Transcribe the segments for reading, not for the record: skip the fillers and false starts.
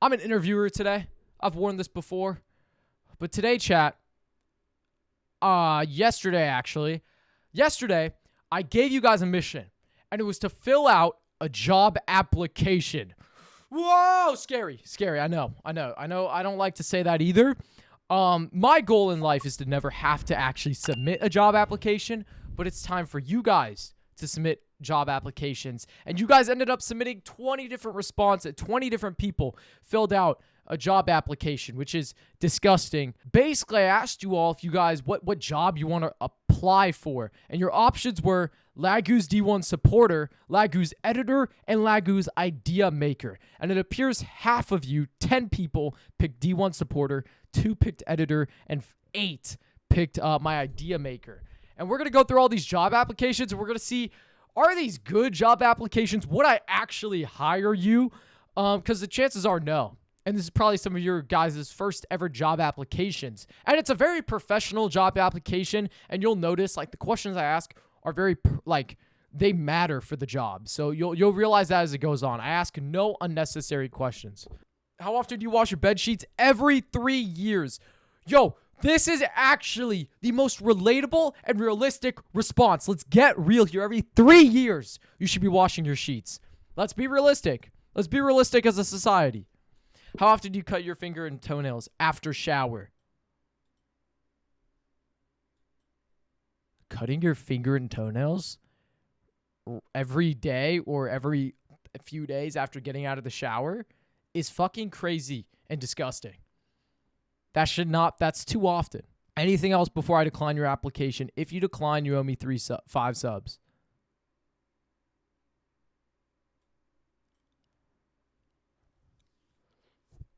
I'm an interviewer today. I've worn this before. But today, chat, yesterday, I gave you guys a mission, and it was to fill out a job application. Whoa, scary. I know. I don't like to say that either. My goal in life is to never have to actually submit a job application, but it's time for you guys to submit job applications. And you guys ended up submitting 20 different responses. 20 different people filled out a job application, which is disgusting. Basically, I asked you all if you guys, what job you want to apply for. And your options were Lagoo's D1 supporter, Lagoo's editor, and Lagoo's idea maker. And it appears half of you, 10 people, picked D1 supporter, 2 picked editor, and 8 picked my idea maker. And we're going to go through all these job applications, and we're going to see, are these good job applications? Would I actually hire you? Because the chances are no. And this is probably some of your guys' first ever job applications. And it's a very professional job application. And you'll notice, like, the questions I ask are very, they matter for the job. So you'll realize that as it goes on. I ask no unnecessary questions. How often do you wash your bed sheets? Every 3 years. Yo, this is actually the most relatable and realistic response. Let's get real here. Every 3 years, you should be washing your sheets. Let's be realistic. Let's be realistic as a society. How often do you cut your finger and toenails after shower? Cutting your finger and toenails every day or every few days after getting out of the shower is fucking crazy and disgusting. That's too often. Anything else before I decline your application? If you decline, you owe me 5 subs.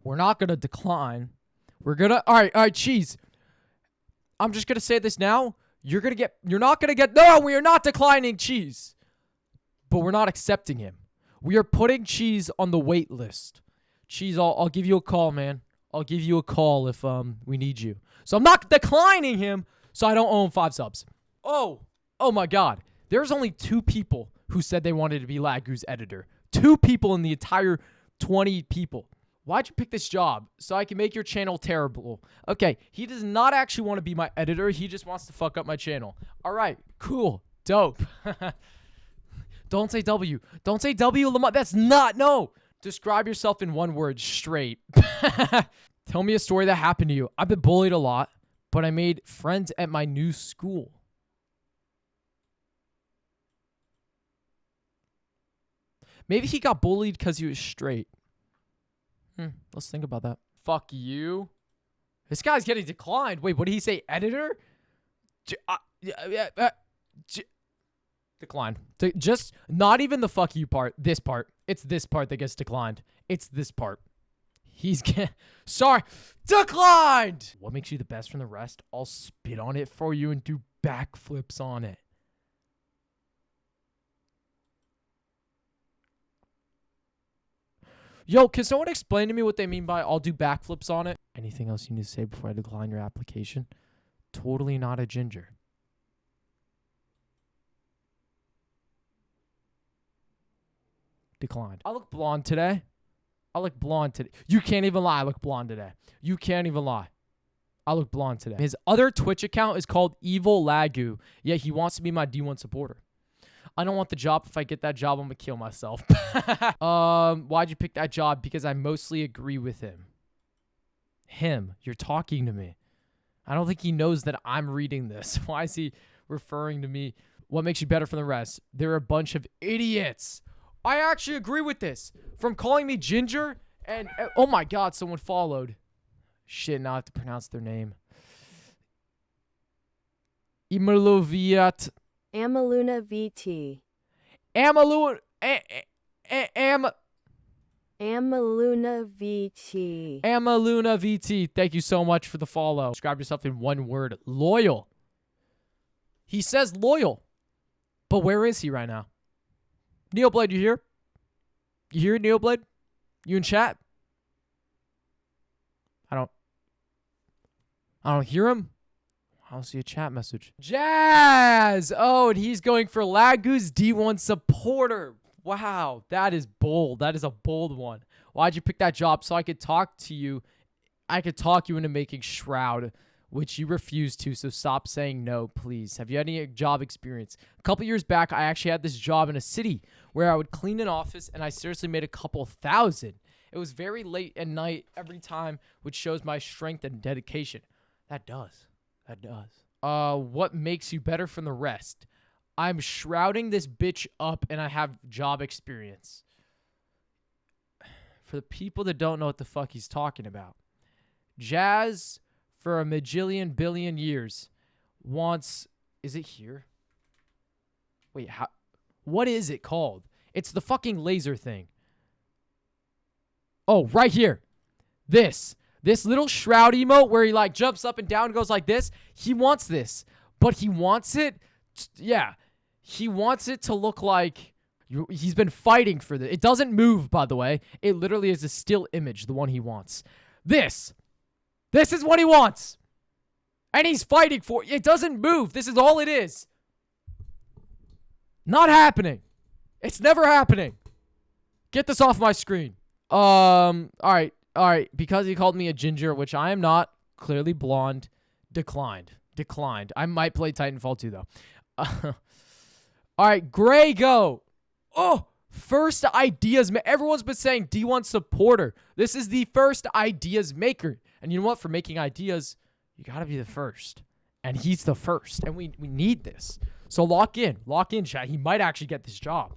We're not going to decline. All right, cheese. I'm just going to say this now. No, we are not declining cheese. But we're not accepting him. We are putting cheese on the wait list. Cheese, I'll give you a call, man. I'll give you a call if we need you. So I'm not declining him, so I don't owe him 5 subs. Oh my God. There's only 2 people who said they wanted to be Lagoo's editor. 2 people in the entire 20 people. Why'd you pick this job? So I can make your channel terrible. Okay, he does not actually want to be my editor. He just wants to fuck up my channel. All right, cool, dope. Don't say W. Don't say W, Lamont. That's not, no. Describe yourself in 1 word, straight. Tell me a story that happened to you. I've been bullied a lot, but I made friends at my new school. Maybe he got bullied because he was straight. Let's think about that. Fuck you. This guy's getting declined. Wait, what did he say? Editor? Declined. Just not even the fuck you part. This part. It's this part that gets declined. It's this part. Sorry. Declined! What makes you the best from the rest? I'll spit on it for you and do backflips on it. Yo, can someone explain to me what they mean by I'll do backflips on it? Anything else you need to say before I decline your application? Totally not a ginger. Declined. I look blonde today. You can't even lie. I look blonde today. You can't even lie. I look blonde today. His other Twitch account is called Evil Lagoo. Yeah, he wants to be my D1 supporter. I don't want the job. If I get that job, I'm going to kill myself. Why'd you pick that job? Because I mostly agree with him. You're talking to me. I don't think he knows that I'm reading this. Why is he referring to me? What makes you better from the rest? They're a bunch of idiots. I actually agree with this. From calling me ginger and... oh my God, someone followed. Shit, now I have to pronounce their name. Imaloviat... Amaluna VT. Amaluna VT. Amaluna VT. Thank you so much for the follow. Describe yourself in 1 word. Loyal. He says loyal. But where is he right now? Neoblade, you here? You here, Neoblade? You in chat? I don't hear him. I don't see a chat message. Jazz! Oh, and he's going for Lagoo's D1 supporter. Wow, that is bold. That is a bold one. Why'd you pick that job? So I could talk to you. I could talk you into making Shroud, which you refused to, so stop saying no, please. Have you had any job experience? A couple years back, I actually had this job in a city where I would clean an office, and I seriously made a couple thousand. It was very late at night every time, which shows my strength and dedication. That does. What makes you better from the rest? I'm shrouding this bitch up, and I have job experience. For the people that don't know what the fuck he's talking about. Jazz, for a majillion billion years, wants... Is it here? Wait, how... What is it called? It's the fucking laser thing. Oh, right here. This little shroud emote where he like jumps up and down and goes like this. He wants this, but he wants it. Yeah, he wants it to look like he's been fighting for this. It doesn't move, by the way. It literally is a still image, the one he wants. This is what he wants, and he's fighting for it. It doesn't move. This is all it is. Not happening. It's never happening. Get this off my screen. All right. Because he called me a ginger, which I am not, clearly blonde, declined. I might play Titanfall 2, though. All right, Gray, go. Oh, first ideas. Everyone's been saying D1 supporter. This is the first ideas maker. And you know what? For making ideas, you got to be the first. And he's the first. And we need this. So lock in, chat. He might actually get this job.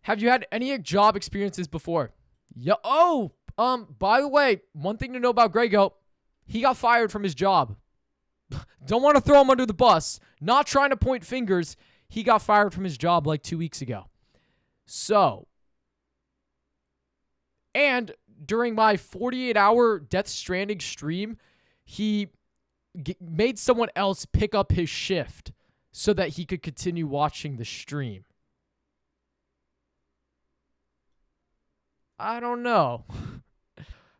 Have you had any job experiences before? Yeah. Oh, by the way, one thing to know about Grego, he got fired from his job. Don't want to throw him under the bus. Not trying to point fingers. He got fired from his job like 2 weeks ago. So, and during my 48-hour Death Stranding stream, he made someone else pick up his shift so that he could continue watching the stream. I don't know.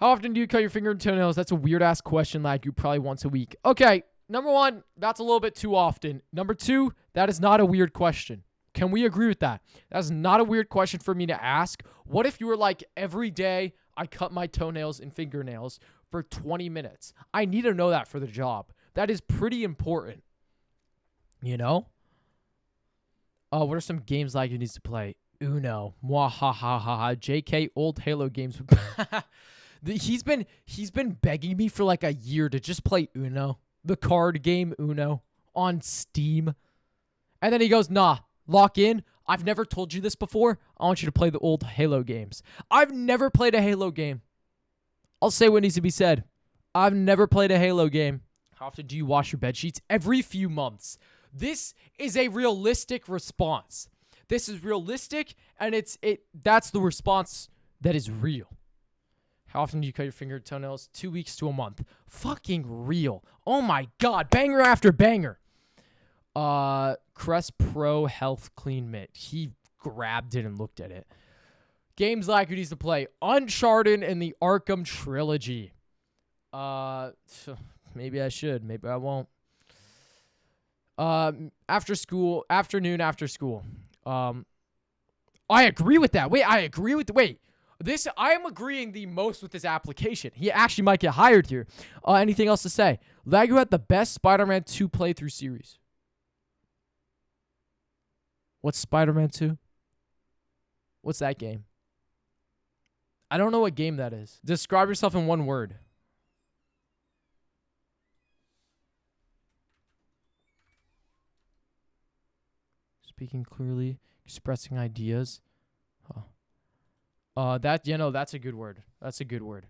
How often do you cut your finger and toenails? That's a weird-ass question, Lagoo. Probably once a week. Okay, number one, that's a little bit too often. Number two, that is not a weird question. Can we agree with that? That's not a weird question for me to ask. What if you were like, every day I cut my toenails and fingernails for 20 minutes? I need to know that for the job. That is pretty important. You know? What are some games Lagoo needs to play? Uno. Mwahahaha. JK, old Halo games. He's been begging me for like a year to just play Uno. The card game Uno on Steam. And then he goes, nah, lock in. I've never told you this before. I want you to play the old Halo games. I've never played a Halo game. I'll say what needs to be said. I've never played a Halo game. How often do you wash your bed sheets? Every few months. This is a realistic response. This is realistic, and that's the response that is real. How often do you cut your finger toenails? 2 weeks to a month. Fucking real. Oh my god. Banger after banger. Crest Pro Health Clean Mitt. He grabbed it and looked at it. Games Lagoo needs to play. Uncharted and the Arkham Trilogy. Maybe I should. Maybe I won't. Afternoon after school. I agree with that. Wait, I am agreeing the most with this application. He actually might get hired here. Anything else to say? Lagoo had the best Spider-Man 2 playthrough series. What's Spider-Man 2? What's that game? I don't know what game that is. Describe yourself in one word. Speaking clearly, expressing ideas. That's a good word. That's a good word.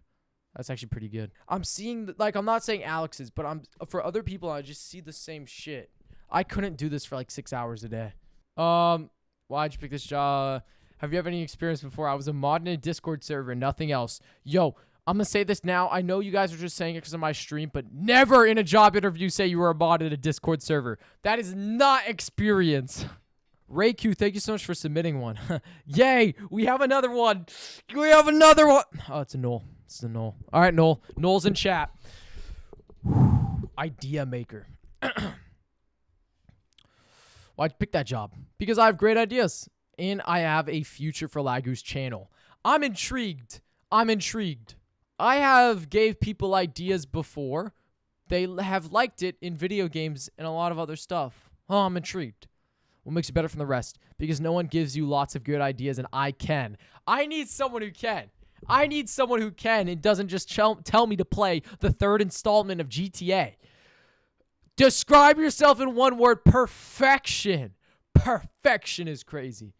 That's actually pretty good. I'm seeing, I'm not saying Alex's, but for other people, I just see the same shit. I couldn't do this for like 6 hours a day. Why'd you pick this job? Have you ever any experience before? I was a mod in a Discord server, nothing else. Yo, I'm going to say this now. I know you guys are just saying it because of my stream, but never in a job interview say you were a mod in a Discord server. That is not experience. RayQ, thank you so much for submitting one. Yay, we have another one. We have another one. Oh, it's a Noel. It's a Noel. All right, Noel. Noel's in chat. Idea maker. Why'd you pick that job? Because I have great ideas, and I have a future for Lagoo's channel. I'm intrigued. I'm intrigued. I have gave people ideas before. They have liked it in video games and a lot of other stuff. Oh, I'm intrigued. What makes you better from the rest? Because no one gives you lots of good ideas, and I can. I need someone who can. I need someone who can and doesn't just tell me to play the third installment of GTA. Describe yourself in one word: perfection. Perfection is crazy.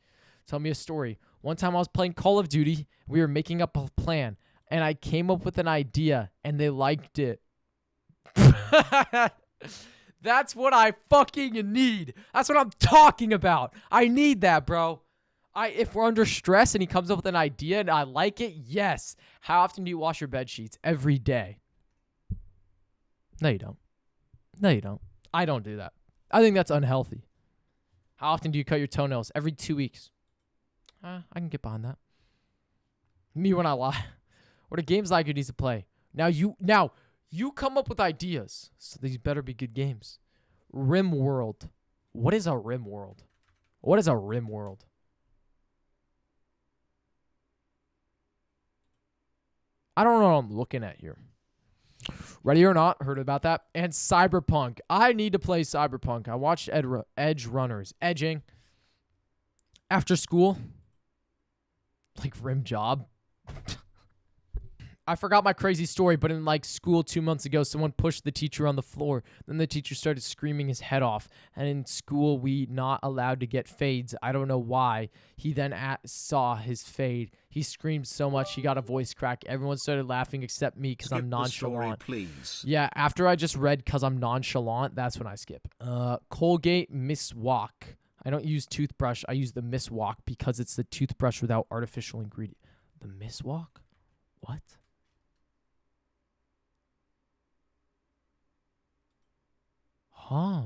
Tell me a story. One time I was playing Call of Duty. We were making up a plan, and I came up with an idea, and they liked it. That's what I fucking need. That's what I'm talking about. I need that, bro. If we're under stress and he comes up with an idea and I like it, yes. How often do you wash your bed sheets? Every day. No, you don't. No, you don't. I don't do that. I think that's unhealthy. How often do you cut your toenails? Every 2 weeks. I can get behind that. Me when I lie. What are games like you need to play? Now you come up with ideas, so these better be good games. Rim World. What is a Rim World? What is a Rim World? I don't know what I'm looking at here. Ready or Not, heard about that. And Cyberpunk. I need to play Cyberpunk. I watched Edge Runners. Edging. After school. Like rim job. I forgot my crazy story, but in like school 2 months ago, someone pushed the teacher on the floor. Then the teacher started screaming his head off. And in school, we not allowed to get fades. I don't know why. He then saw his fade. He screamed so much he got a voice crack. Everyone started laughing except me because I'm nonchalant. Story, please. Yeah, after I just read because I'm nonchalant, that's when I skip. Colgate Miswak. I don't use toothbrush. I use the Miswak because it's the toothbrush without artificial ingredient. The Miswak? What? Huh.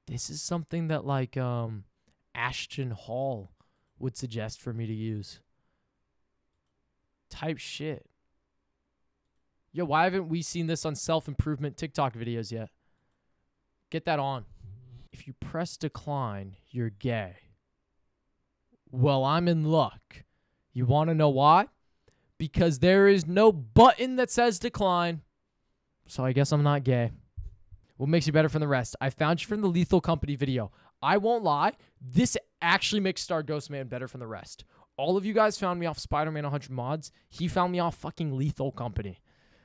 This is something that like Ashton Hall would suggest for me to use. Type shit. Yo, why haven't we seen this on self-improvement TikTok videos yet? Get that on. If you press decline, you're gay. Well, I'm in luck. You want to know why? Because there is no button that says decline. So I guess I'm not gay. What makes you better from the rest? I found you from the Lethal Company video. I won't lie. This actually makes Star Ghost Man better from the rest. All of you guys found me off Spider-Man 100 mods. He found me off fucking Lethal Company.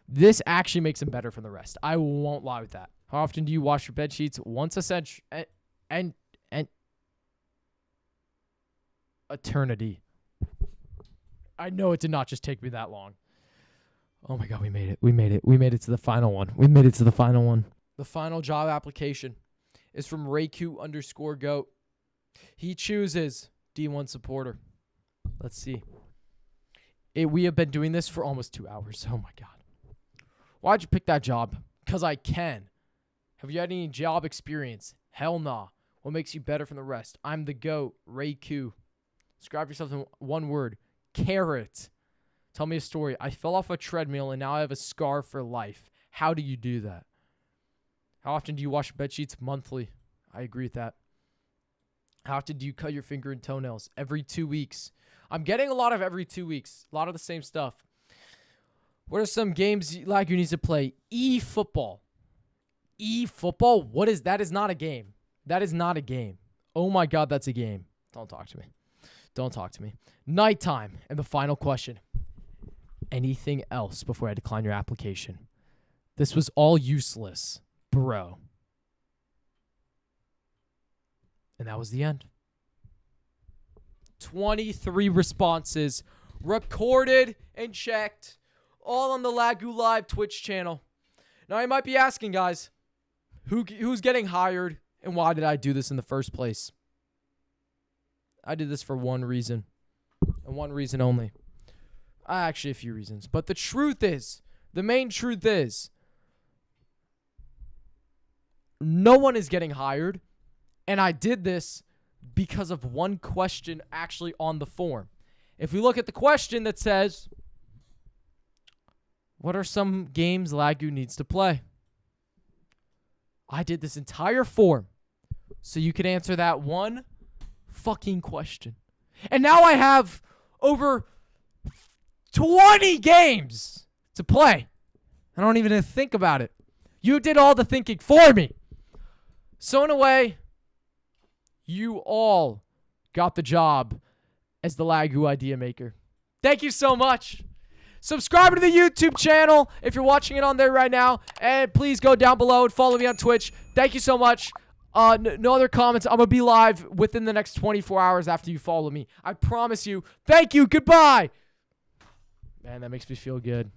This actually makes him better from the rest. I won't lie with that. How often do you wash your bed sheets? Once a century and eternity. I know it did not just take me that long. Oh my God, we made it. We made it. We made it to the final one. We made it to the final one. The final job application is from Rayku_goat. He chooses D1 supporter. Let's see. We have been doing this for almost 2 hours. Oh my God. Why'd you pick that job? Because I can. Have you had any job experience? Hell nah. What makes you better from the rest? I'm the GOAT. Rayku. Describe yourself in one word. Carrot. Tell me a story. I fell off a treadmill and now I have a scar for life. How do you do that? How often do you wash your bed sheets? Monthly. I agree with that. How often do you cut your finger and toenails? Every 2 weeks. I'm getting a lot of every 2 weeks. A lot of the same stuff. What are some games like you need to play? E-football. E-football? What is that? Is not a game. That is not a game. Oh my God, that's a game. Don't talk to me. Don't talk to me. Nighttime. And the final question. Anything else before I decline your application? This was all useless, bro. And that was the end. 23 responses recorded and checked, all on the Lagoo Live Twitch channel. Now you might be asking, guys, who's getting hired and why did I do this in the first place? I did this for one reason and one reason only. Actually, a few reasons. But the truth is, the main truth is, no one is getting hired. And I did this because of one question actually on the form. If we look at the question that says, what are some games Lagoo needs to play? I did this entire form so you could answer that one fucking question. And now I have over 20 games to play. I don't even think about it. You did all the thinking for me. So in a way, you all got the job as the Lagoo idea maker. Thank you so much. Subscribe to the YouTube channel if you're watching it on there right now. And please go down below and follow me on Twitch. Thank you so much. No other comments. I'm going to be live within the next 24 hours after you follow me. I promise you. Thank you. Goodbye. Man, that makes me feel good.